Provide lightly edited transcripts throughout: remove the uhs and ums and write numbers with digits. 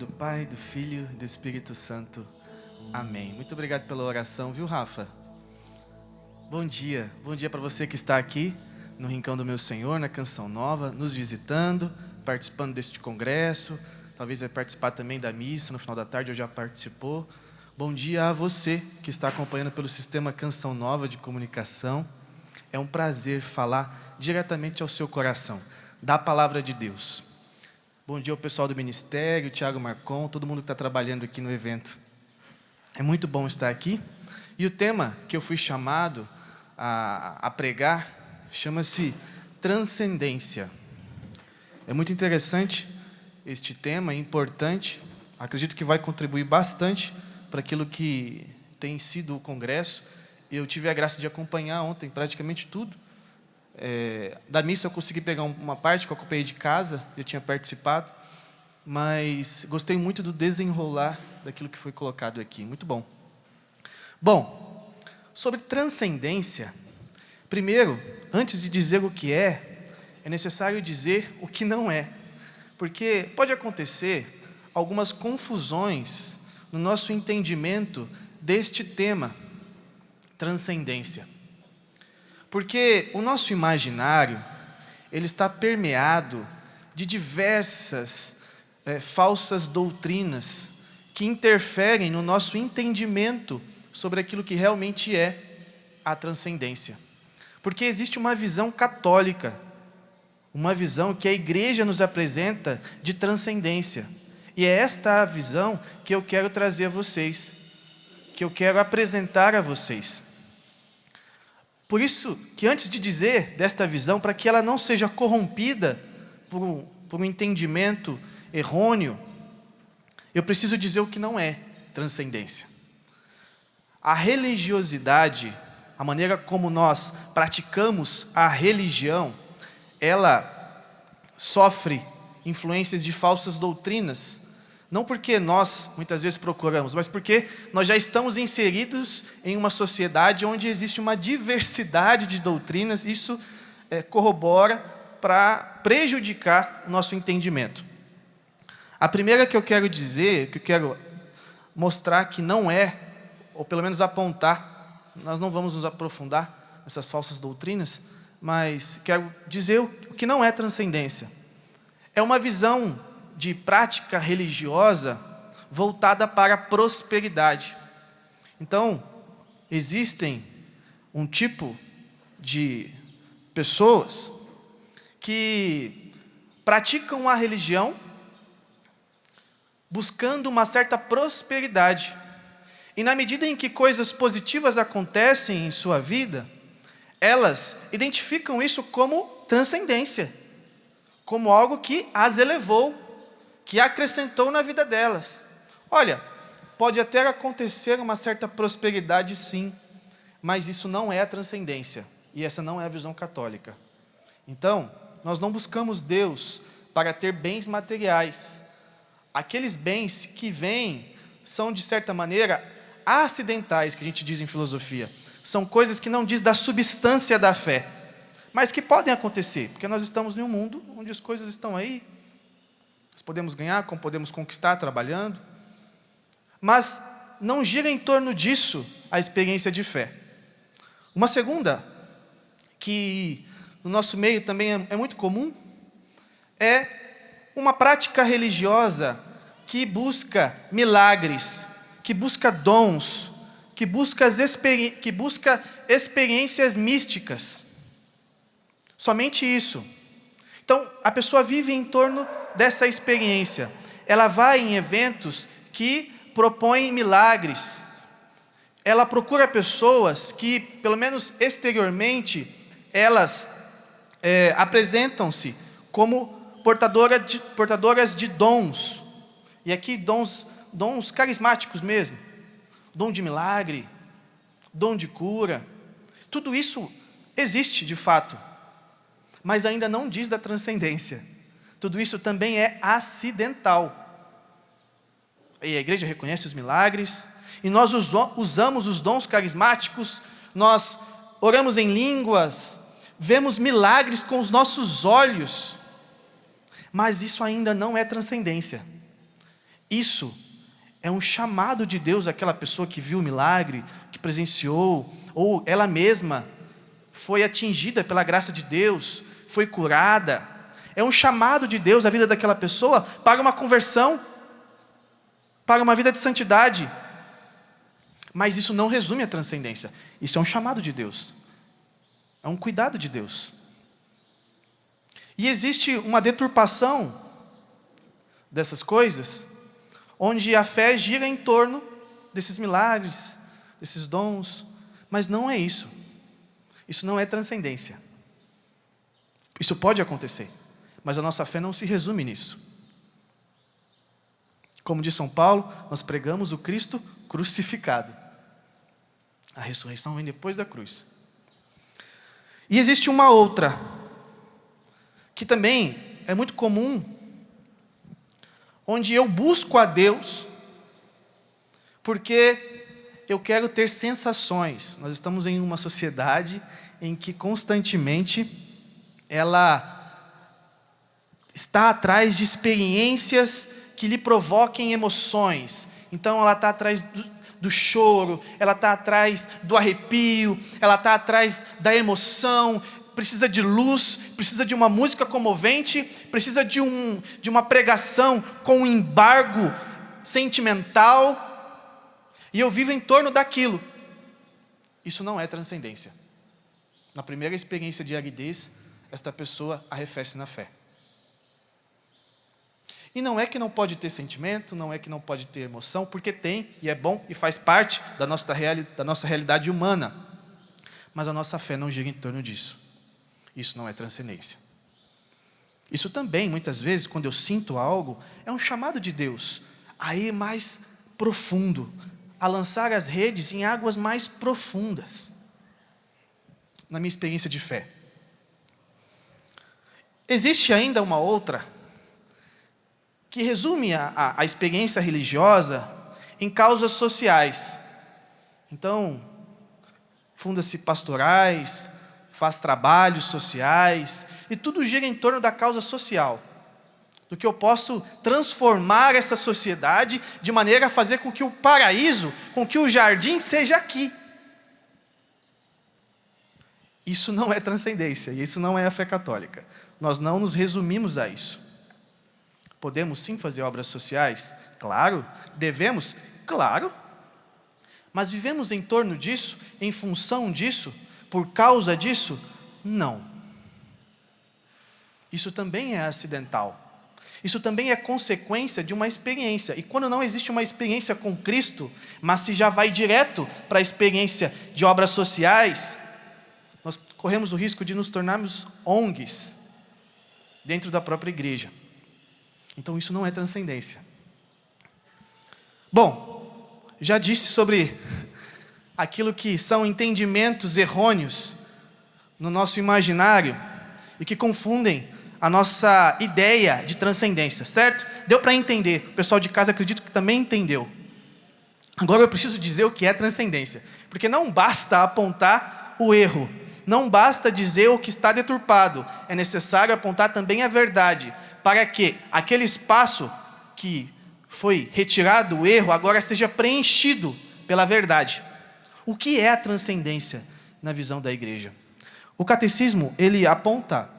do Pai, do Filho e do Espírito Santo. Amém. Muito obrigado pela oração, viu, Rafa? Bom dia para você que está aqui no Rincão do Meu Senhor, na Canção Nova, nos visitando, participando deste congresso, talvez vai participar também da missa no final da tarde, ou já participou. Bom dia a você que está acompanhando pelo sistema Canção Nova de comunicação. É um prazer falar diretamente ao seu coração, da palavra de Deus. Bom dia ao pessoal do ministério, Tiago Marcon, todo mundo que está trabalhando aqui no evento. É muito bom estar aqui. E o tema que eu fui chamado a pregar chama-se transcendência. É muito interessante este tema, é importante. Acredito que vai contribuir bastante para aquilo que tem sido o congresso. Eu tive a graça de acompanhar ontem praticamente tudo. Da missa eu consegui pegar uma parte que eu acompanhei de casa, eu tinha participado, mas gostei muito do desenrolar daquilo que foi colocado aqui, muito bom. Bom, sobre transcendência, primeiro, antes de dizer o que é necessário dizer o que não é, porque pode acontecer algumas confusões no nosso entendimento deste tema, transcendência. Porque o nosso imaginário, ele está permeado de diversas falsas doutrinas que interferem no nosso entendimento sobre aquilo que realmente é a transcendência. Porque existe uma visão católica, uma visão que a igreja nos apresenta de transcendência. E é esta a visão que eu quero trazer a vocês, que eu quero apresentar a vocês. Por isso que antes de dizer desta visão, para que ela não seja corrompida por um entendimento errôneo, eu preciso dizer o que não é transcendência. A religiosidade, a maneira como nós praticamos a religião, ela sofre influências de falsas doutrinas, não porque nós muitas vezes procuramos, mas porque nós já estamos inseridos em uma sociedade onde existe uma diversidade de doutrinas. Isso corrobora para prejudicar o nosso entendimento. A primeira que eu quero dizer, que eu quero mostrar que não é, ou pelo menos apontar, nós não vamos nos aprofundar nessas falsas doutrinas, mas quero dizer o que não é transcendência. É uma visão de prática religiosa voltada para a prosperidade. Então, existem um tipo de pessoas que praticam a religião buscando uma certa prosperidade. E na medida em que coisas positivas acontecem em sua vida, elas identificam isso como transcendência, como algo que as elevou, que acrescentou na vida delas. Olha, pode até acontecer uma certa prosperidade, sim, mas isso não é a transcendência, e essa não é a visão católica. Então, nós não buscamos Deus para ter bens materiais. Aqueles bens que vêm são, de certa maneira, acidentais, que a gente diz em filosofia. São coisas que não diz da substância da fé, mas que podem acontecer, porque nós estamos em um mundo onde as coisas estão aí. Nós podemos ganhar, como podemos conquistar trabalhando, mas não gira em torno disso a experiência de fé. Uma segunda, que no nosso meio também é muito comum, é uma prática religiosa que busca milagres, que busca dons, que busca experiências místicas. Somente isso. Então, a pessoa vive em torno dessa experiência. Ela vai em eventos que propõem milagres. Ela procura pessoas que, pelo menos exteriormente, elas apresentam-se como portadoras de dons. E aqui dons carismáticos mesmo. Dom de milagre, dom de cura. Tudo isso existe de fato, mas ainda não diz da transcendência. Tudo isso também é acidental. E a igreja reconhece os milagres, e nós usamos os dons carismáticos, nós oramos em línguas, vemos milagres com os nossos olhos, mas isso ainda não é transcendência. Isso é um chamado de Deus àquela pessoa que viu o milagre, que presenciou, ou ela mesma foi atingida pela graça de Deus, foi curada. É um chamado de Deus à vida daquela pessoa para uma conversão, para uma vida de santidade. Mas isso não resume a transcendência. Isso é um chamado de Deus. É um cuidado de Deus. E existe uma deturpação dessas coisas, onde a fé gira em torno desses milagres, desses dons, mas não é isso. Isso não é transcendência. Isso pode acontecer, mas a nossa fé não se resume nisso. Como diz São Paulo, nós pregamos o Cristo crucificado. A ressurreição vem depois da cruz. E existe uma outra, que também é muito comum, onde eu busco a Deus, porque eu quero ter sensações. Nós estamos em uma sociedade em que constantemente ela está atrás de experiências que lhe provoquem emoções. Então ela está atrás do choro, ela está atrás do arrepio, ela está atrás da emoção, precisa de luz, precisa de uma música comovente, precisa de uma pregação com um embargo sentimental, e eu vivo em torno daquilo. Isso não é transcendência. Na primeira experiência de aridez, esta pessoa arrefece na fé. E não é que não pode ter sentimento, não é que não pode ter emoção, porque tem, e é bom, e faz parte da nossa realidade humana. Mas a nossa fé não gira em torno disso. Isso não é transcendência. Isso também, muitas vezes, quando eu sinto algo, é um chamado de Deus a ir mais profundo, a lançar as redes em águas mais profundas, na minha experiência de fé. Existe ainda uma outra, que resume a experiência religiosa em causas sociais. Então, funda-se pastorais, faz trabalhos sociais, e tudo gira em torno da causa social, do que eu posso transformar essa sociedade de maneira a fazer com que o paraíso, com que o jardim seja aqui. Isso não é transcendência, e isso não é a fé católica. Nós não nos resumimos a isso. Podemos sim fazer obras sociais? Claro. Devemos? Claro. Mas vivemos em torno disso, em função disso, por causa disso? Não. Isso também é acidental. Isso também é consequência de uma experiência. E quando não existe uma experiência com Cristo, mas se já vai direto para a experiência de obras sociais, nós corremos o risco de nos tornarmos ONGs dentro da própria igreja. Então isso não é transcendência. Bom, já disse sobre aquilo que são entendimentos errôneos no nosso imaginário e que confundem a nossa ideia de transcendência, certo? Deu para entender, o pessoal de casa acredito que também entendeu. Agora eu preciso dizer o que é transcendência, porque não basta apontar o erro, não basta dizer o que está deturpado, é necessário apontar também a verdade, para que aquele espaço que foi retirado o erro, agora seja preenchido pela verdade. O que é a transcendência na visão da igreja? O catecismo, ele aponta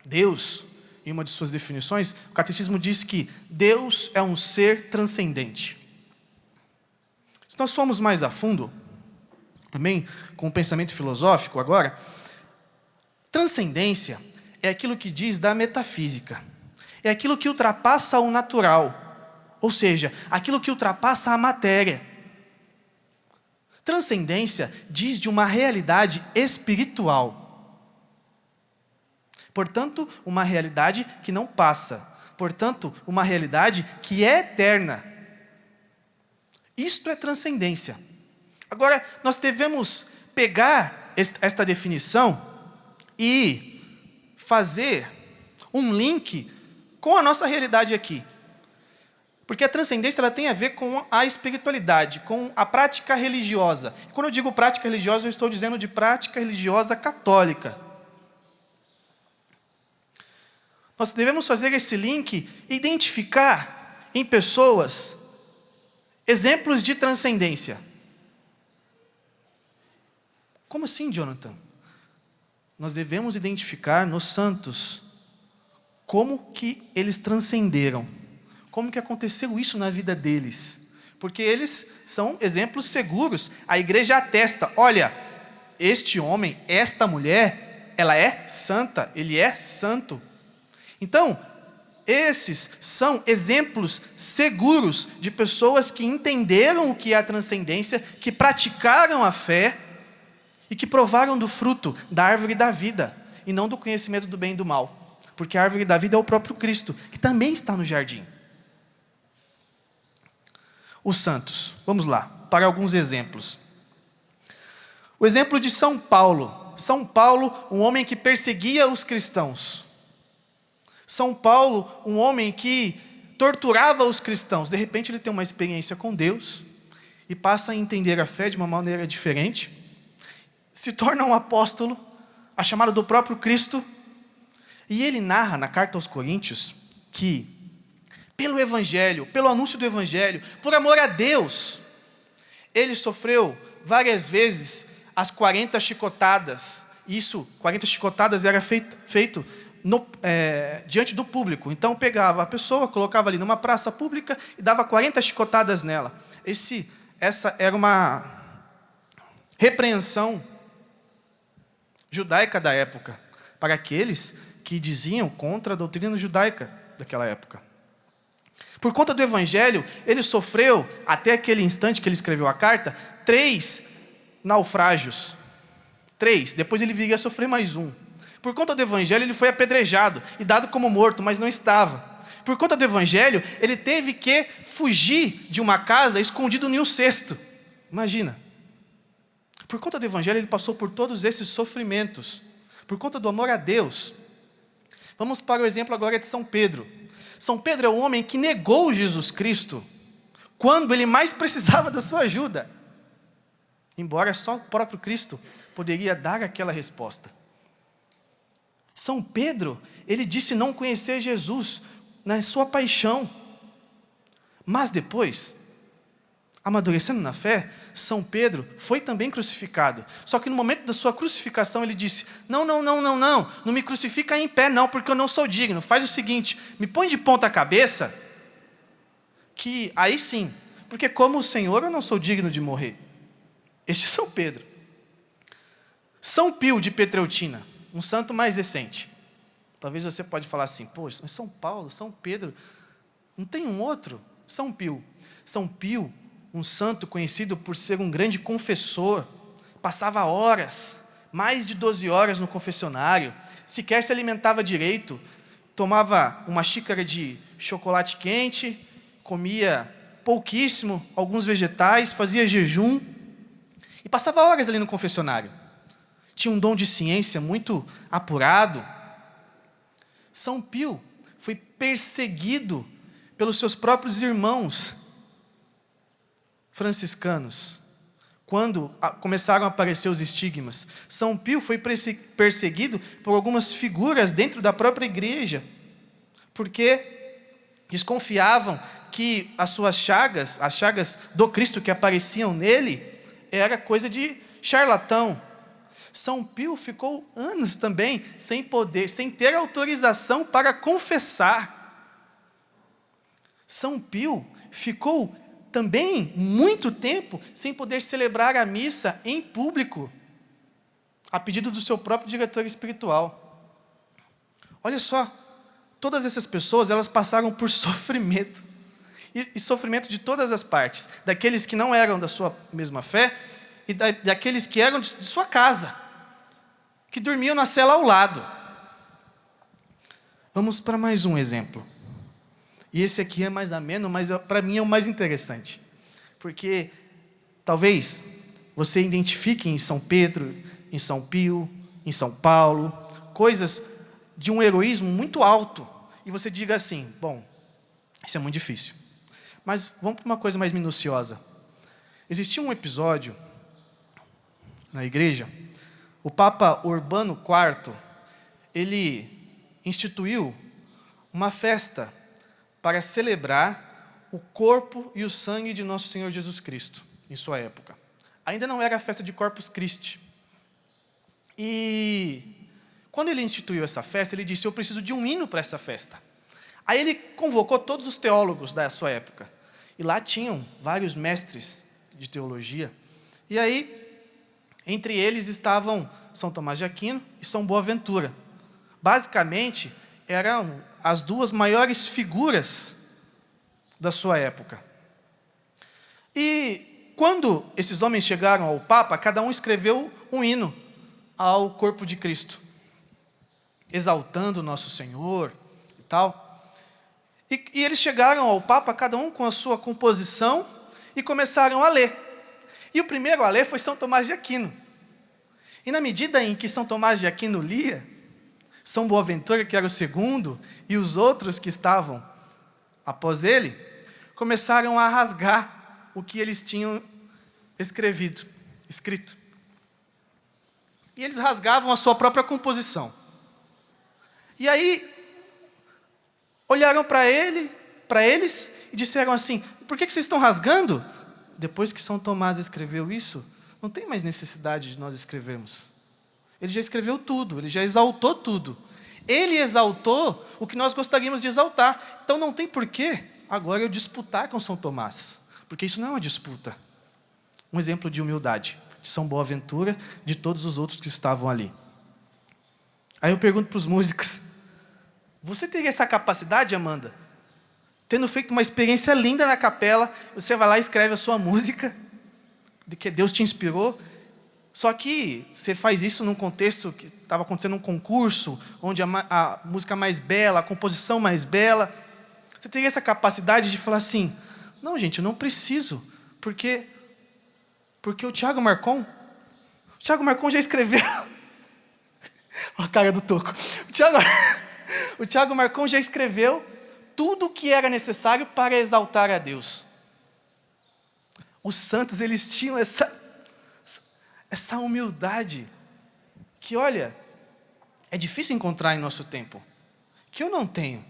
Deus, em uma de suas definições, o catecismo diz que Deus é um ser transcendente. Se nós formos mais a fundo, também com o pensamento filosófico agora, transcendência é aquilo que diz da metafísica. É aquilo que ultrapassa o natural, ou seja, aquilo que ultrapassa a matéria. Transcendência diz de uma realidade espiritual. Portanto, uma realidade que não passa. Portanto, uma realidade que é eterna. Isto é transcendência. Agora, nós devemos pegar esta definição e fazer um link com a nossa realidade aqui. Porque a transcendência ela tem a ver com a espiritualidade, com a prática religiosa. E quando eu digo prática religiosa, eu estou dizendo de prática religiosa católica. Nós devemos fazer esse link e identificar em pessoas exemplos de transcendência. Como assim, Jonathan? Nós devemos identificar nos santos como que eles transcenderam, como que aconteceu isso na vida deles, porque eles são exemplos seguros. A igreja atesta, olha, este homem, esta mulher, ela é santa, ele é santo. Então, esses são exemplos seguros de pessoas que entenderam o que é a transcendência, que praticaram a fé e que provaram do fruto da árvore da vida e não do conhecimento do bem e do mal, porque a árvore da vida é o próprio Cristo, que também está no jardim. Os santos, vamos lá, para alguns exemplos. O exemplo de São Paulo. São Paulo, um homem que perseguia os cristãos. São Paulo, um homem que torturava os cristãos. De repente ele tem uma experiência com Deus e passa a entender a fé de uma maneira diferente. Se torna um apóstolo, a chamada do próprio Cristo. E ele narra na carta aos Coríntios que, pelo Evangelho, pelo anúncio do Evangelho, por amor a Deus, ele sofreu várias vezes as 40 chicotadas. Isso, 40 chicotadas era feito diante do público. Então pegava a pessoa, colocava ali numa praça pública e dava 40 chicotadas nela. Essa era uma repreensão judaica da época, para aqueles que diziam contra a doutrina judaica daquela época. Por conta do Evangelho, ele sofreu, até aquele instante que ele escreveu a carta, 3 naufrágios. 3, depois ele viria a sofrer mais um. Por conta do Evangelho, ele foi apedrejado e dado como morto, mas não estava. Por conta do Evangelho, ele teve que fugir de uma casa escondido em um cesto. Imagina. Por conta do Evangelho, ele passou por todos esses sofrimentos. Por conta do amor a Deus. Vamos para o exemplo agora de São Pedro. São Pedro é um homem que negou Jesus Cristo quando ele mais precisava da sua ajuda. Embora só o próprio Cristo poderia dar aquela resposta. São Pedro, ele disse não conhecer Jesus na sua paixão. Mas depois, amadurecendo na fé, São Pedro foi também crucificado. Só que no momento da sua crucificação ele disse, não me crucifica em pé não, porque eu não sou digno. Faz o seguinte, me põe de ponta cabeça, que aí sim, porque como o Senhor eu não sou digno de morrer. Este é São Pedro. São Pio de Petreutina, um santo mais recente. Talvez você pode falar assim, poxa, São Paulo, São Pedro, não tem um outro? São Pio. São Pio, um santo conhecido por ser um grande confessor, passava horas, mais de 12 horas no confessionário, sequer se alimentava direito, tomava uma xícara de chocolate quente, comia pouquíssimo, alguns vegetais, fazia jejum, e passava horas ali no confessionário. Tinha um dom de ciência muito apurado. São Pio foi perseguido pelos seus próprios irmãos franciscanos, quando começaram a aparecer os estigmas. São Pio foi perseguido por algumas figuras dentro da própria igreja, porque desconfiavam que as suas chagas, as chagas do Cristo que apareciam nele, era coisa de charlatão. São Pio ficou anos também sem ter autorização para confessar. São Pio ficou também muito tempo sem poder celebrar a missa em público, a pedido do seu próprio diretor espiritual. Olha só, todas essas pessoas, elas passaram por sofrimento, e sofrimento de todas as partes, daqueles que não eram da sua mesma fé, e daqueles que eram de sua casa, que dormiam na cela ao lado. Vamos para mais um exemplo. E esse aqui é mais ameno, mas para mim é o mais interessante. Porque talvez você identifique em São Pedro, em São Pio, em São Paulo, coisas de um heroísmo muito alto. E você diga assim, bom, isso é muito difícil. Mas vamos para uma coisa mais minuciosa. Existia um episódio na igreja, o Papa Urbano IV, ele instituiu uma festa para celebrar o corpo e o sangue de nosso Senhor Jesus Cristo, em sua época. Ainda não era a festa de Corpus Christi. E quando ele instituiu essa festa, ele disse: eu preciso de um hino para essa festa. Aí ele convocou todos os teólogos da sua época. E lá tinham vários mestres de teologia. E aí, entre eles estavam São Tomás de Aquino e São Boaventura. Basicamente, eram as duas maiores figuras da sua época. E quando esses homens chegaram ao Papa, cada um escreveu um hino ao corpo de Cristo, exaltando nosso Senhor e tal. E eles chegaram ao Papa, cada um com a sua composição, e começaram a ler. E o primeiro a ler foi São Tomás de Aquino. E na medida em que São Tomás de Aquino lia, São Boaventura, que era o segundo, e os outros que estavam após ele, começaram a rasgar o que eles tinham escrito. E eles rasgavam a sua própria composição. E aí, olharam para eles e disseram assim: por que vocês estão rasgando? Depois que São Tomás escreveu isso, não tem mais necessidade de nós escrevermos. Ele já escreveu tudo, ele já exaltou tudo. Ele exaltou o que nós gostaríamos de exaltar. Então não tem porquê agora eu disputar com São Tomás, porque isso não é uma disputa. Um exemplo de humildade de São Boaventura, de todos os outros que estavam ali. Aí eu pergunto para os músicos: você teria essa capacidade, Amanda? Tendo feito uma experiência linda na capela, você vai lá e escreve a sua música, de que Deus te inspirou, só que você faz isso num contexto que estava acontecendo um concurso, onde a música mais bela, a composição mais bela, você teria essa capacidade de falar assim: não, gente, eu não preciso, porque o Thiago Marcon já escreveu. Olha a cara do Toco. O Thiago Marcon já escreveu tudo o que era necessário para exaltar a Deus. Os santos, eles tinham essa humildade, que, olha, é difícil encontrar em nosso tempo, que eu não tenho.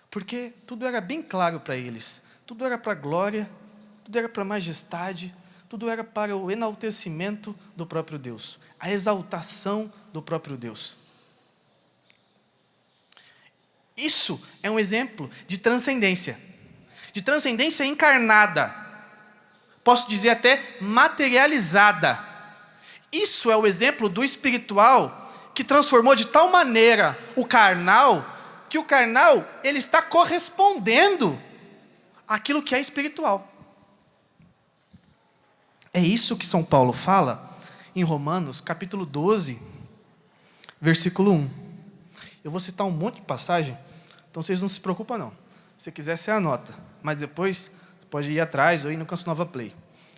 Porque tudo era bem claro para eles, tudo era para a glória, tudo era para a majestade, tudo era para o enaltecimento do próprio Deus, a exaltação do próprio Deus. Isso é um exemplo de transcendência encarnada, posso dizer até materializada. Isso é o exemplo do espiritual, que transformou de tal maneira o carnal, que o carnal, ele está correspondendo àquilo que é espiritual. É isso que São Paulo fala em Romanos, capítulo 12, versículo 1. Eu vou citar um monte de passagem, então vocês não se preocupam não. Se quiser, você anota, mas depois você pode ir atrás ou ir no Canção Nova Play.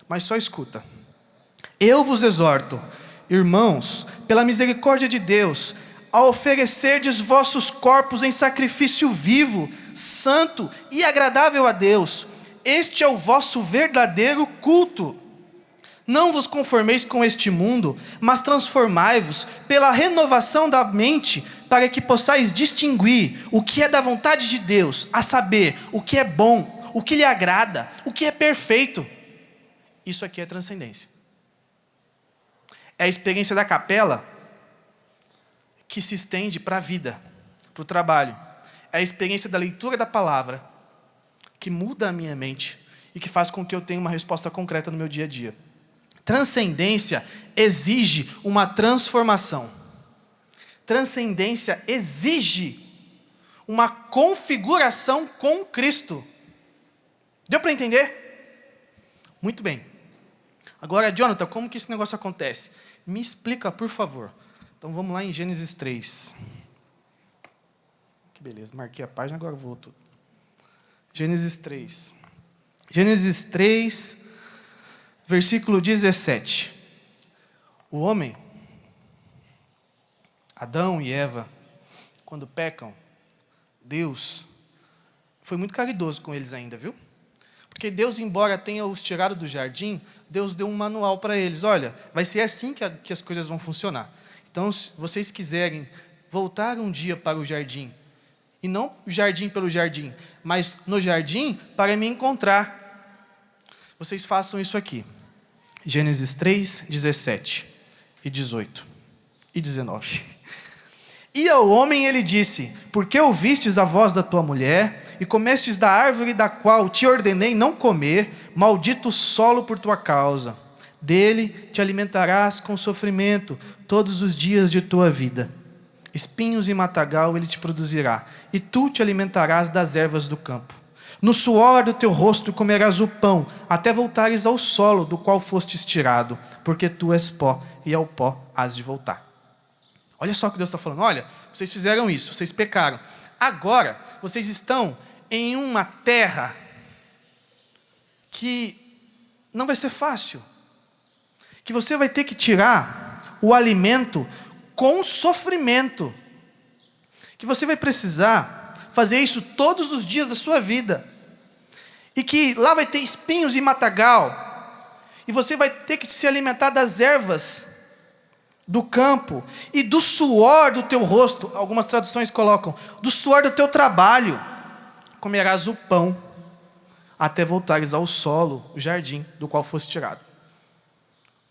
Mas só escuta. Eu vos exorto, irmãos, pela misericórdia de Deus, a oferecerdes vossos corpos em sacrifício vivo, santo e agradável a Deus. Este é o vosso verdadeiro culto. Não vos conformeis com este mundo, mas transformai-vos pela renovação da mente, para que possais distinguir o que é da vontade de Deus, a saber, o que é bom, o que lhe agrada, o que é perfeito. Isso aqui é transcendência. É a experiência da capela que se estende para a vida, para o trabalho. É a experiência da leitura da palavra que muda a minha mente e que faz com que eu tenha uma resposta concreta no meu dia a dia. Transcendência exige uma transformação. Transcendência exige uma configuração com Cristo. Deu para entender? Muito bem. Agora, Jonathan, como que esse negócio acontece? Me explica, por favor. Então vamos lá em Gênesis 3. Que beleza, marquei a página, agora volto. Gênesis 3. Gênesis 3, versículo 17. O homem, Adão e Eva, quando pecam, Deus foi muito caridoso com eles ainda, viu? Porque Deus, embora tenha os tirado do jardim, Deus deu um manual para eles. Olha, vai ser assim que as coisas vão funcionar. Então, se vocês quiserem voltar um dia para o jardim e não jardim pelo jardim, mas no jardim para me encontrar. Vocês façam isso aqui. Gênesis 3, 17 e 18 e 19. E ao homem ele disse: por que ouvistes a voz da tua mulher e comestes da árvore da qual te ordenei não comer? Maldito o solo por tua causa. Dele te alimentarás com sofrimento todos os dias de tua vida. Espinhos e matagal ele te produzirá, e tu te alimentarás das ervas do campo. No suor do teu rosto comerás o pão, até voltares ao solo do qual fostes tirado, porque tu és pó, e ao pó has de voltar. Olha só o que Deus está falando. Olha, vocês fizeram isso, vocês pecaram. Agora, vocês estão em uma terra que não vai ser fácil. Que você vai ter que tirar o alimento com sofrimento. Que você vai precisar fazer isso todos os dias da sua vida. E que lá vai ter espinhos e matagal. E você vai ter que se alimentar das ervas do campo e do suor do teu rosto. Algumas traduções colocam, do suor do teu trabalho comerás o pão, até voltares ao solo, o jardim do qual foste tirado.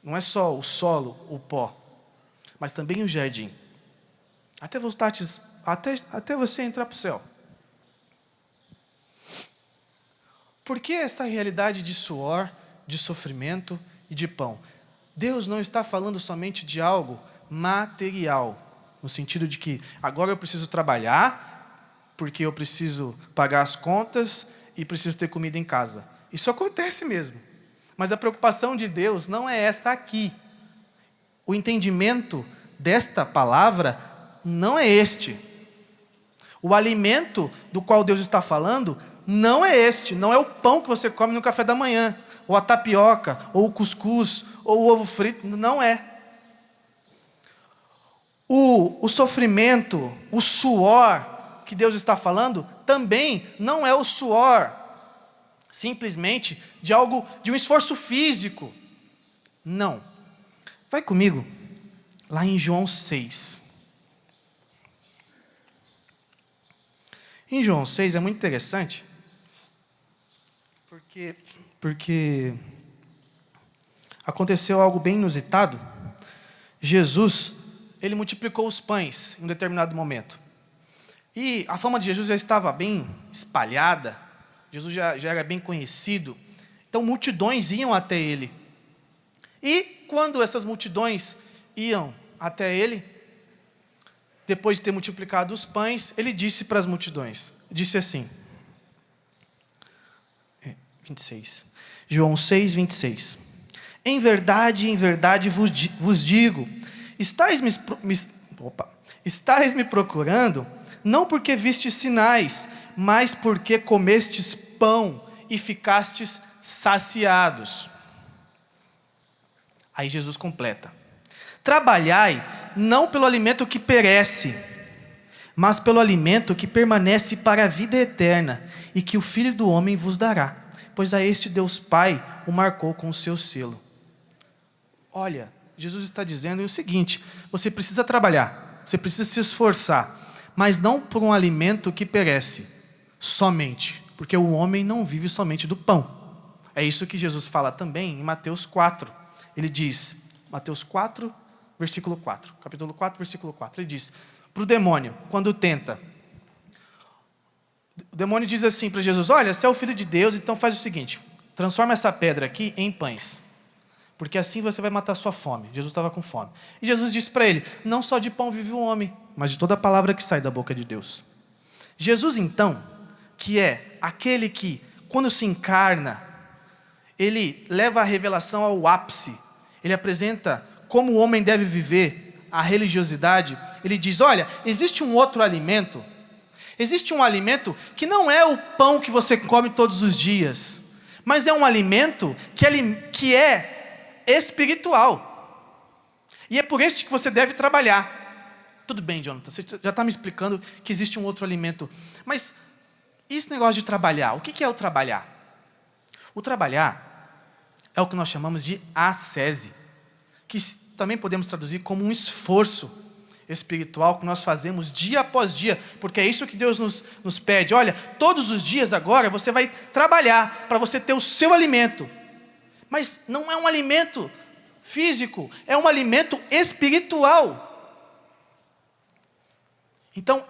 Não é só o solo, o pó, mas também o jardim. Até voltares, até você entrar para o céu. Por que essa realidade de suor, de sofrimento e de pão? Deus não está falando somente de algo material, no sentido de que agora eu preciso trabalhar, porque eu preciso pagar as contas e preciso ter comida em casa. Isso acontece mesmo. Mas a preocupação de Deus não é essa aqui. O entendimento desta palavra não é este. O alimento do qual Deus está falando não é este, não é o pão que você come no café da manhã, ou a tapioca, ou o cuscuz, ou o ovo frito, não é. O sofrimento, o suor que Deus está falando, também não é o suor simplesmente de um esforço físico. Não. Vai comigo, lá em João 6. Em João 6 é muito interessante, porque aconteceu algo bem inusitado. Jesus, ele multiplicou os pães em um determinado momento. E a fama de Jesus já estava bem espalhada, Jesus já era bem conhecido, então multidões iam até ele. E quando essas multidões iam até ele, depois de ter multiplicado os pães, ele disse para as multidões, disse assim, 26, João 6, 26, em verdade vos digo, estáis me procurando, não porque vistes sinais, mas porque comestes pão e ficastes saciados. Aí Jesus completa, trabalhai não pelo alimento que perece, mas pelo alimento que permanece para a vida eterna, e que o Filho do Homem vos dará, pois a este Deus Pai o marcou com o seu selo. Olha, Jesus está dizendo o seguinte, você precisa trabalhar, você precisa se esforçar, mas não por um alimento que perece, somente, porque o homem não vive somente do pão. É isso que Jesus fala também em Mateus 4. Ele diz, Mateus 4, versículo 4, capítulo 4, versículo 4, ele diz, para o demônio, quando tenta, o demônio diz assim para Jesus, olha, você é o Filho de Deus, então faz o seguinte, transforma essa pedra aqui em pães, porque assim você vai matar a sua fome. Jesus estava com fome. E Jesus disse para ele, não só de pão vive o homem, mas de toda a palavra que sai da boca de Deus. Jesus então, que é aquele que, quando se encarna, ele leva a revelação ao ápice, ele apresenta como o homem deve viver a religiosidade, ele diz, olha, existe um outro alimento, existe um alimento que não é o pão que você come todos os dias, mas é um alimento que é espiritual, e é por este que você deve trabalhar. Tudo bem, Jonathan, você já está me explicando que existe um outro alimento, mas esse negócio de trabalhar, o que é o trabalhar? O trabalhar é o que nós chamamos de ascese, que também podemos traduzir como um esforço. espiritual que nós fazemos dia após dia, porque é isso que Deus nos pede. Olha, todos os dias agora você vai trabalhar para você ter o seu alimento, mas não é um alimento físico, é um alimento espiritual. Então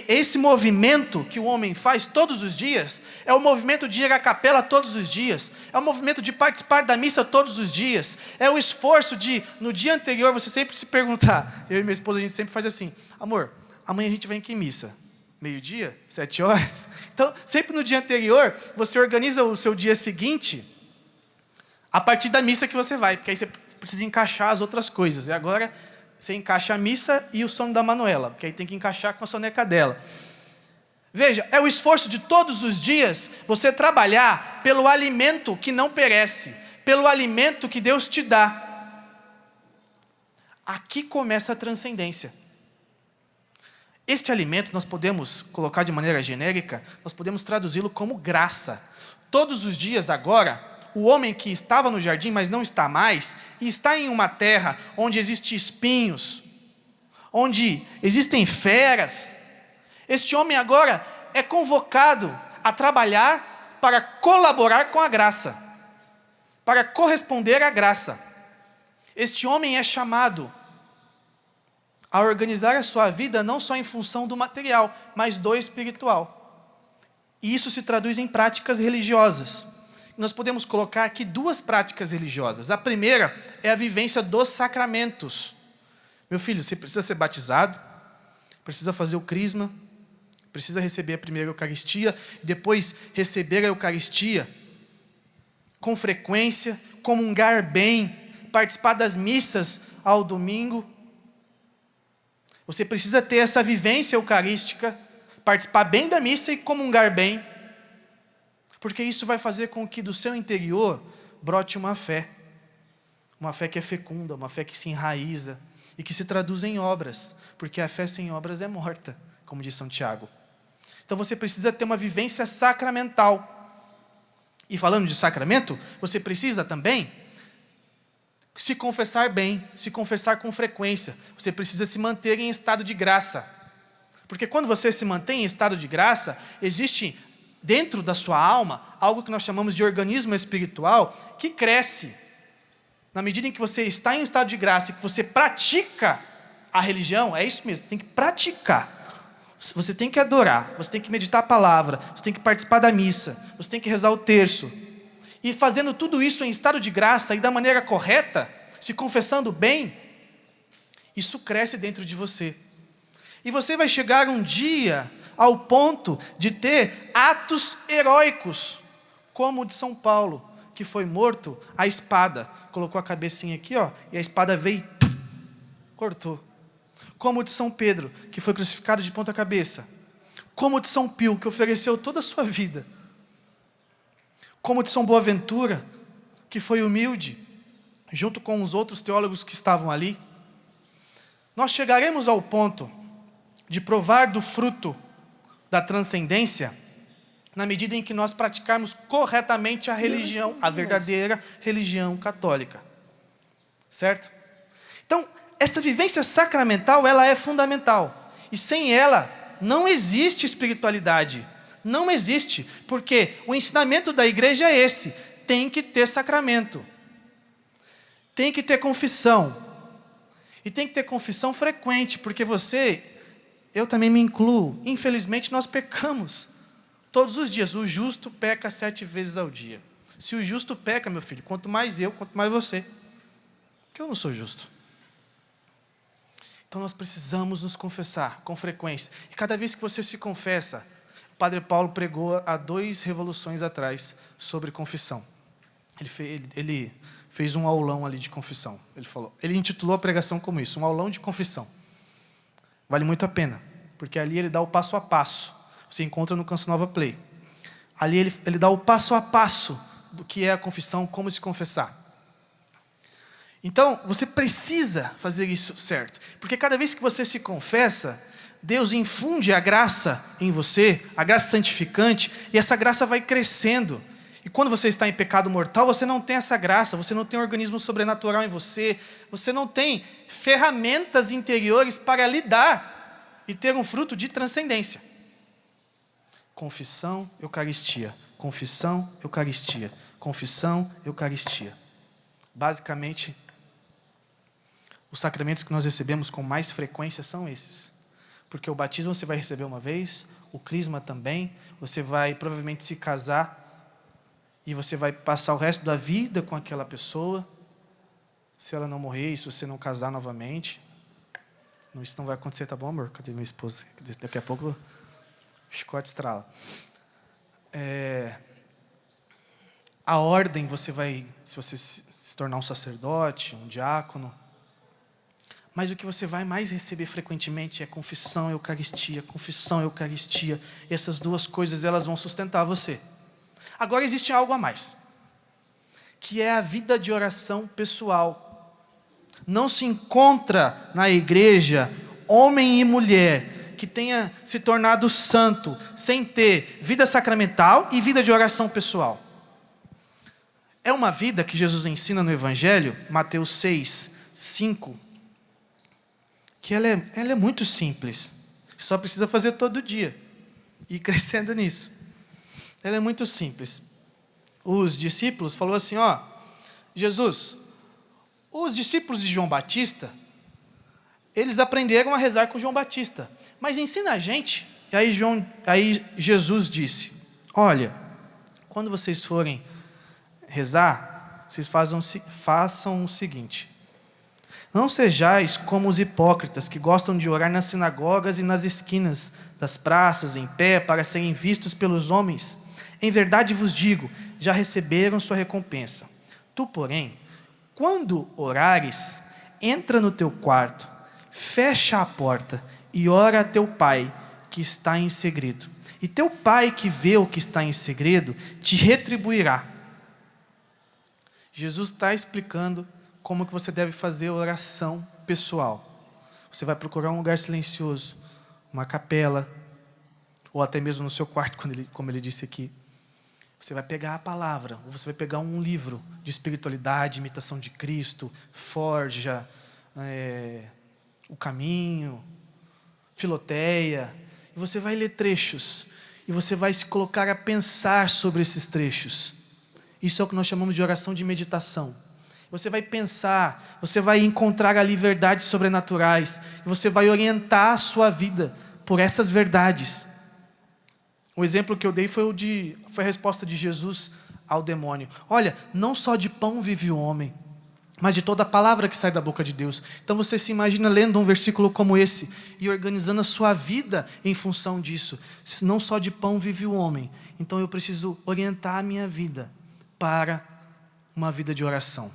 esse movimento que o homem faz todos os dias, é o movimento de ir à capela todos os dias, é o movimento de participar da missa todos os dias, é o esforço de, no dia anterior, você sempre se perguntar, eu e minha esposa, a gente sempre faz assim, amor, amanhã a gente vem aqui em missa, meio-dia, 7 horas, então sempre no dia anterior, você organiza o seu dia seguinte, a partir da missa que você vai, porque aí você precisa encaixar as outras coisas, e agora você encaixa a missa e o sono da Manuela, porque aí tem que encaixar com a soneca dela. Veja, é o esforço de todos os dias você trabalhar pelo alimento que não perece, pelo alimento que Deus te dá. Aqui começa a transcendência. Este alimento nós podemos colocar de maneira genérica, nós podemos traduzi-lo como graça. Todos os dias agora, o homem que estava no jardim, mas não está mais, e está em uma terra onde existem espinhos, onde existem feras, este homem agora é convocado a trabalhar para colaborar com a graça, para corresponder à graça. Este homem é chamado a organizar a sua vida não só em função do material, mas do espiritual. E isso se traduz em práticas religiosas. Nós podemos colocar aqui 2 práticas religiosas. A primeira é a vivência dos sacramentos. Meu filho, você precisa ser batizado, precisa fazer o crisma, precisa receber a primeira Eucaristia, e depois receber a Eucaristia com frequência, comungar bem, participar das missas ao domingo. Você precisa ter essa vivência eucarística, participar bem da missa e comungar bem, porque isso vai fazer com que do seu interior brote uma fé que é fecunda, uma fé que se enraiza e que se traduz em obras, porque a fé sem obras é morta, como diz São Tiago. Então você precisa ter uma vivência sacramental. E falando de sacramento, você precisa também se confessar bem, se confessar com frequência. Você precisa se manter em estado de graça. Porque quando você se mantém em estado de graça, existe dentro da sua alma algo que nós chamamos de organismo espiritual que cresce. Na medida em que você está em estado de graça e que você pratica a religião, é isso mesmo, você tem que praticar. Você tem que adorar, você tem que meditar a palavra, você tem que participar da missa, você tem que rezar o terço. E fazendo tudo isso em estado de graça e da maneira correta, se confessando bem, isso cresce dentro de você. E você vai chegar um dia ao ponto de ter atos heróicos, como o de São Paulo, que foi morto à espada. Colocou a cabecinha aqui, ó, e a espada veio e cortou. Como o de São Pedro, que foi crucificado de ponta cabeça. Como o de São Pio, que ofereceu toda a sua vida. Como o de São Boaventura, que foi humilde, junto com os outros teólogos que estavam ali. Nós chegaremos ao ponto de provar do fruto da transcendência, na medida em que nós praticarmos corretamente a religião, a verdadeira religião católica. Certo? Então, essa vivência sacramental, ela é fundamental. E sem ela, não existe espiritualidade. Não existe, porque o ensinamento da igreja é esse: tem que ter sacramento, tem que ter confissão, e tem que ter confissão frequente, porque eu também me incluo, infelizmente nós pecamos todos os dias. O justo peca 7 vezes ao dia. Se o justo peca, meu filho, quanto mais eu, quanto mais você, porque eu não sou justo. Então nós precisamos nos confessar com frequência, e cada vez que você se confessa, o Padre Paulo pregou há 2 revoluções atrás sobre confissão. Ele fez um aulão ali de confissão. Ele intitulou a pregação como isso, um aulão de confissão. Vale muito a pena, porque ali ele dá o passo a passo. Você encontra no Canção Nova Play. Ali ele dá o passo a passo do que é a confissão, como se confessar. Então, você precisa fazer isso certo, porque cada vez que você se confessa, Deus infunde a graça em você, a graça santificante, e essa graça vai crescendo. E quando você está em pecado mortal, você não tem essa graça, você não tem um organismo sobrenatural em você, você não tem ferramentas interiores para lidar e ter um fruto de transcendência. Confissão, Eucaristia. Confissão, Eucaristia. Confissão, Eucaristia. Basicamente, os sacramentos que nós recebemos com mais frequência são esses. Porque o batismo você vai receber uma vez, o crisma também, você vai provavelmente se casar e você vai passar o resto da vida com aquela pessoa, se ela não morrer, se você não casar novamente. Não, isso não vai acontecer, tá bom, amor? Cadê minha esposa? Daqui a pouco o chicote estrala. A ordem, você vai, se você se tornar um sacerdote, um diácono, mas o que você vai mais receber frequentemente é confissão e Eucaristia, confissão e Eucaristia. E essas duas coisas, elas vão sustentar você. Agora existe algo a mais, que é a vida de oração pessoal. Não se encontra na igreja homem e mulher que tenha se tornado santo sem ter vida sacramental e vida de oração pessoal. É uma vida que Jesus ensina no Evangelho, Mateus 6, 5, que ela é muito simples. Só precisa fazer todo dia e ir crescendo nisso. Ela é muito simples. Os discípulos falaram assim, Jesus, os discípulos de João Batista, eles aprenderam a rezar com João Batista, mas ensina a gente. E aí Jesus disse, olha, quando vocês forem rezar, vocês façam o seguinte: não sejais como os hipócritas que gostam de orar nas sinagogas e nas esquinas das praças, em pé, para serem vistos pelos homens. Em verdade vos digo, já receberam sua recompensa. Tu, porém, quando orares, entra no teu quarto, fecha a porta e ora a teu pai que está em segredo. E teu pai que vê o que está em segredo, te retribuirá. Jesus está explicando como que você deve fazer oração pessoal. Você vai procurar um lugar silencioso, uma capela, ou até mesmo no seu quarto, como ele disse aqui. Você vai pegar a palavra, ou você vai pegar um livro de espiritualidade, imitação de Cristo, Forja, O Caminho, Filoteia, e você vai ler trechos, e você vai se colocar a pensar sobre esses trechos. Isso é o que nós chamamos de oração de meditação. Você vai pensar, você vai encontrar ali verdades sobrenaturais, e você vai orientar a sua vida por essas verdades. O exemplo que eu dei foi a resposta de Jesus ao demônio. Olha, não só de pão vive o homem, mas de toda a palavra que sai da boca de Deus. Então você se imagina lendo um versículo como esse e organizando a sua vida em função disso. Não só de pão vive o homem, então eu preciso orientar a minha vida para uma vida de oração,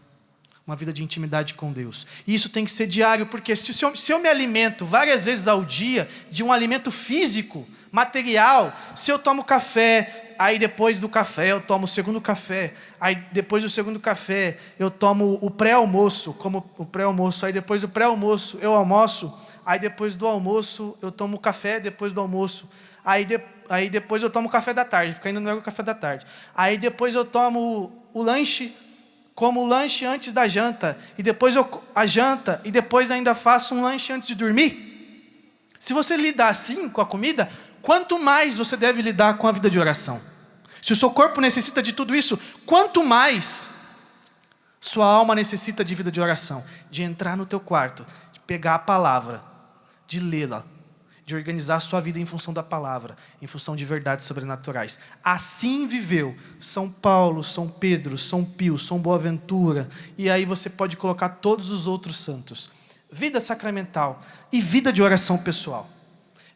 uma vida de intimidade com Deus. E isso tem que ser diário, porque se eu me alimento várias vezes ao dia de um alimento físico, material, se eu tomo café, aí depois do café eu tomo o segundo café, aí depois do segundo café eu tomo o pré-almoço, como o pré-almoço, aí depois do pré-almoço eu almoço, aí depois do almoço eu tomo café depois do almoço, aí depois eu tomo café da tarde, porque ainda não é o café da tarde, aí depois eu tomo o lanche, como o lanche antes da janta, e depois a janta, e depois ainda faço um lanche antes de dormir. Se você lidar assim com a comida, quanto mais você deve lidar com a vida de oração. Se o seu corpo necessita de tudo isso, quanto mais sua alma necessita de vida de oração, de entrar no teu quarto, de pegar a palavra, de lê-la, de organizar a sua vida em função da palavra, em função de verdades sobrenaturais. Assim viveu São Paulo, São Pedro, São Pio, São Boaventura, e aí você pode colocar todos os outros santos. Vida sacramental e vida de oração pessoal.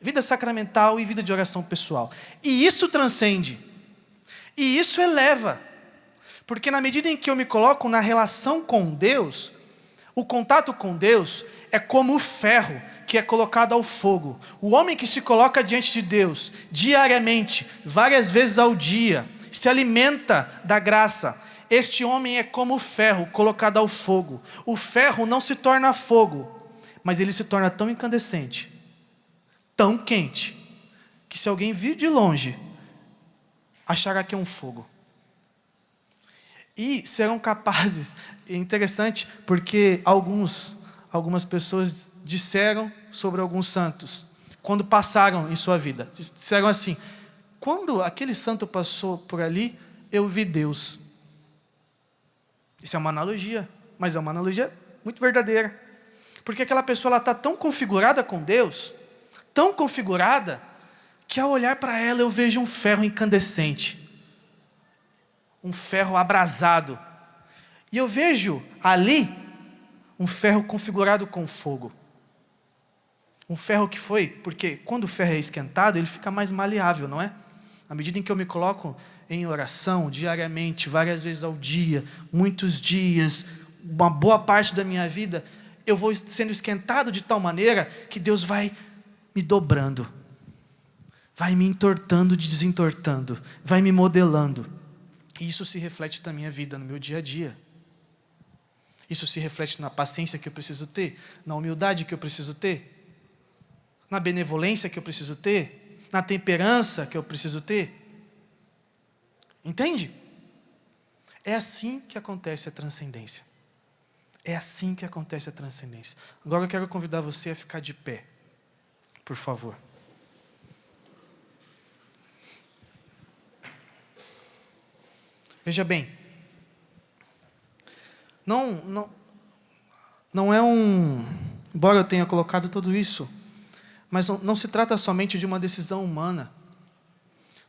Vida sacramental e vida de oração pessoal. E isso transcende. E isso eleva. Porque na medida em que eu me coloco na relação com Deus, o contato com Deus é como o ferro que é colocado ao fogo. O homem que se coloca diante de Deus diariamente, várias vezes ao dia, se alimenta da graça. Este homem é como o ferro colocado ao fogo. O ferro não se torna fogo, mas ele se torna tão incandescente, tão quente, que se alguém vir de longe, achará que é um fogo. E serão capazes. É interessante porque algumas pessoas disseram sobre alguns santos, quando passaram em sua vida, disseram assim: quando aquele santo passou por ali, eu vi Deus. Isso é uma analogia, mas é uma analogia muito verdadeira. Porque aquela pessoa está tão configurada com Deus, tão configurada, que ao olhar para ela eu vejo um ferro incandescente, um ferro abrasado. E eu vejo ali um ferro configurado com fogo. Um ferro que foi, porque quando o ferro é esquentado, ele fica mais maleável, não é? À medida em que eu me coloco em oração, diariamente, várias vezes ao dia, muitos dias, uma boa parte da minha vida, eu vou sendo esquentado de tal maneira que Deus vai me dobrando, vai me entortando, desentortando, vai me modelando. E isso se reflete na minha vida, no meu dia a dia. Isso se reflete na paciência que eu preciso ter, na humildade que eu preciso ter, na benevolência que eu preciso ter, na temperança que eu preciso ter. Entende? É assim que acontece a transcendência. É assim que acontece a transcendência. Agora eu quero convidar você a ficar de pé, por favor. Veja bem, não é embora eu tenha colocado tudo isso, mas não se trata somente de uma decisão humana,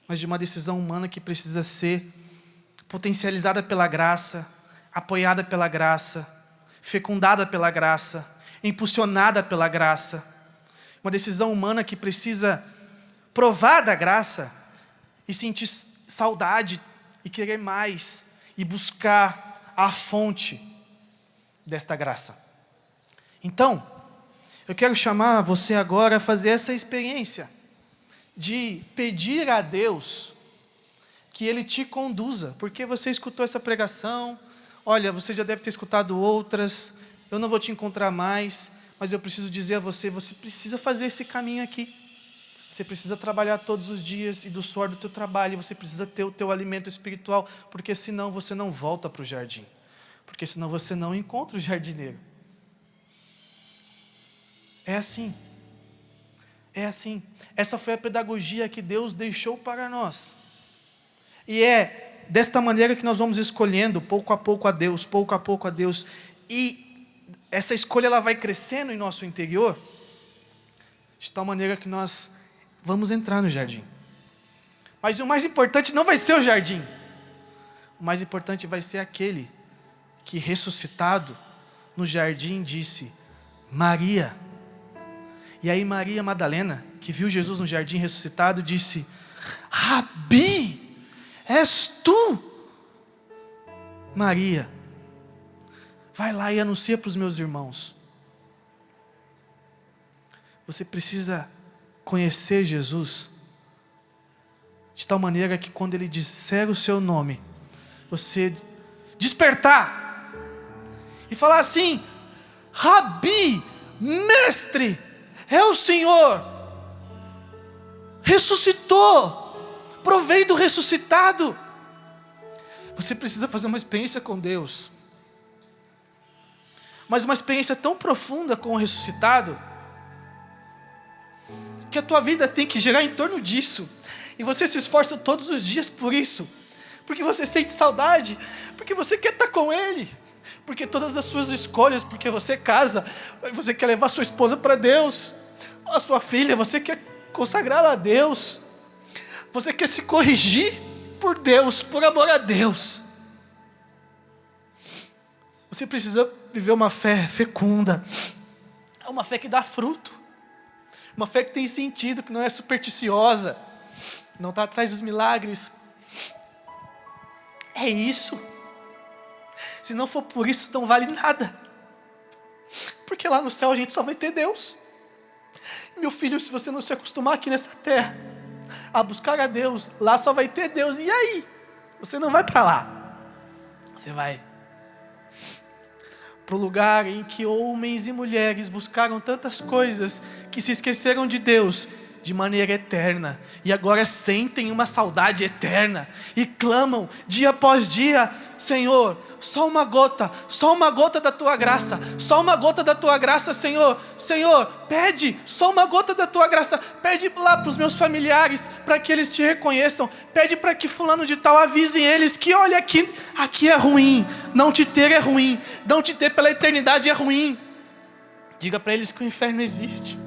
mas de uma decisão humana que precisa ser potencializada pela graça, apoiada pela graça, fecundada pela graça, impulsionada pela graça. Uma decisão humana que precisa provar da graça e sentir saudade e querer mais e buscar a fonte desta graça. Então, eu quero chamar você agora a fazer essa experiência de pedir a Deus que Ele te conduza, porque você escutou essa pregação, olha, você já deve ter escutado outras, eu não vou te encontrar mais, mas eu preciso dizer a você, você precisa fazer esse caminho aqui. Você precisa trabalhar todos os dias e do suor do teu trabalho, você precisa ter o teu alimento espiritual, porque senão você não volta para o jardim, porque senão você não encontra o jardineiro. É assim. É assim. Essa foi a pedagogia que Deus deixou para nós. E é desta maneira que nós vamos escolhendo pouco a pouco a Deus, pouco a pouco a Deus. E essa escolha ela vai crescendo em nosso interior, de tal maneira que nós vamos entrar no jardim. Mas o mais importante não vai ser o jardim. O mais importante vai ser aquele que ressuscitado no jardim disse: Maria. E aí Maria Madalena, que viu Jesus no jardim ressuscitado, disse: Rabi, és tu? Maria, vai lá e anuncia para os meus irmãos. Você precisa conhecer Jesus de tal maneira que quando Ele disser o seu nome, você despertar e falar assim: Rabi, mestre, é o Senhor, ressuscitou, provei do ressuscitado. Você precisa fazer uma experiência com Deus, mas uma experiência tão profunda com o ressuscitado, que a tua vida tem que girar em torno disso, e você se esforça todos os dias por isso, porque você sente saudade, porque você quer estar com Ele, porque todas as suas escolhas, porque você casa, você quer levar sua esposa para Deus, a sua filha, você quer consagrá-la a Deus, você quer se corrigir por Deus, por amor a Deus. Você precisa viver uma fé fecunda, uma fé que dá fruto, uma fé que tem sentido, que não é supersticiosa, não está atrás dos milagres. É isso. Se não for por isso, não vale nada, porque lá no céu a gente só vai ter Deus. Meu filho, se você não se acostumar aqui nessa terra a buscar a Deus, lá só vai ter Deus. E aí? Você não vai para lá, você vai para o lugar em que homens e mulheres buscaram tantas coisas que se esqueceram de Deus de maneira eterna, e agora sentem uma saudade eterna e clamam dia após dia: Senhor, só uma gota da tua graça, só uma gota da tua graça, Senhor. Senhor, pede só uma gota da tua graça. Pede lá para os meus familiares, para que eles te reconheçam. Pede para que fulano de tal avise eles que olha aqui é ruim, não te ter é ruim, não te ter pela eternidade é ruim. Diga para eles que o inferno existe.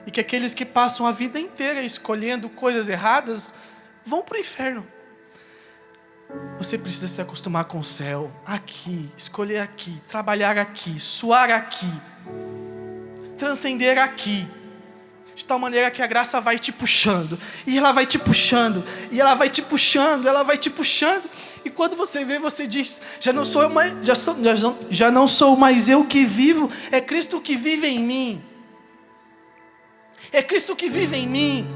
E que aqueles que passam a vida inteira escolhendo coisas erradas, vão para o inferno. Você precisa se acostumar com o céu, aqui, escolher aqui, trabalhar aqui, suar aqui, transcender aqui, de tal maneira que a graça vai te puxando, e ela vai te puxando, e ela vai te puxando, ela vai te puxando, e quando você vê, você diz, já não sou mais eu que vivo, é Cristo que vive em mim. É Cristo que vive em mim.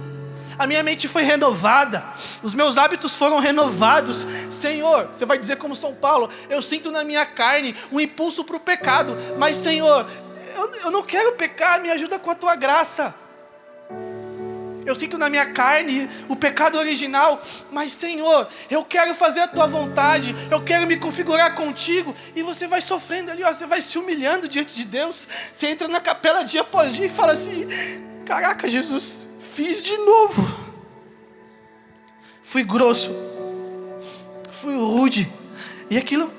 A minha mente foi renovada, os meus hábitos foram renovados. Senhor, você vai dizer como São Paulo, eu sinto na minha carne um impulso para o pecado, mas Senhor, eu não quero pecar, me ajuda com a tua graça. Eu sinto na minha carne o pecado original, mas Senhor, eu quero fazer a tua vontade, eu quero me configurar contigo. E você vai sofrendo ali, você vai se humilhando diante de Deus. Você entra na capela dia após dia e fala assim, caraca, Jesus, fiz de novo. Fui grosso, fui rude, e aquilo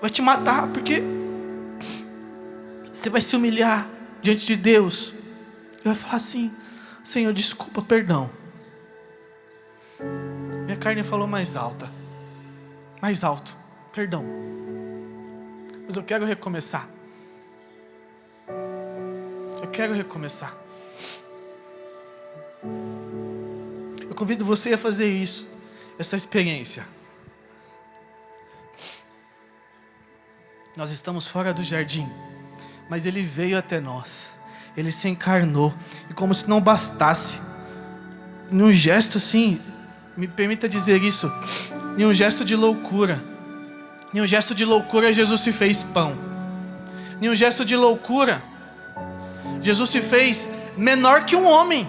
vai te matar, porque você vai se humilhar diante de Deus e vai falar assim, Senhor, desculpa, perdão. Minha carne falou mais alto, perdão, mas eu quero recomeçar. Eu convido você a fazer isso, essa experiência. Nós estamos fora do jardim, mas Ele veio até nós, Ele se encarnou, e como se não bastasse, num gesto assim, me permita dizer isso, em um gesto de loucura, Jesus se fez pão. Em um gesto de loucura, Jesus se fez menor que um homem,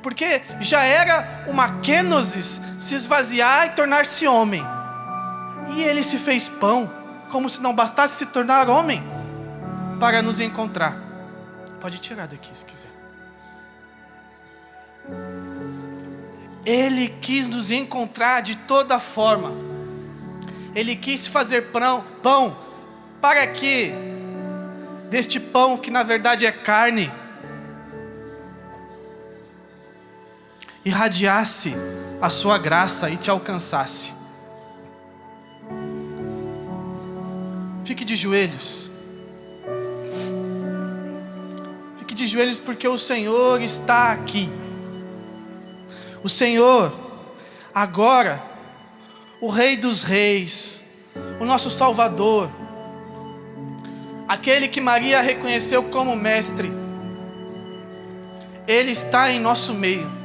porque já era uma kenosis se esvaziar e tornar-se homem, e Ele se fez pão, como se não bastasse se tornar homem, para nos encontrar. Pode tirar daqui se quiser. Ele quis nos encontrar de toda forma. Ele quis fazer pão, para que deste pão, que na verdade é carne, irradiasse a sua graça e te alcançasse. Fique de joelhos. Fique de joelhos, porque o Senhor está aqui. O Senhor, agora, o Rei dos Reis, o nosso Salvador, aquele que Maria reconheceu como mestre, Ele está em nosso meio.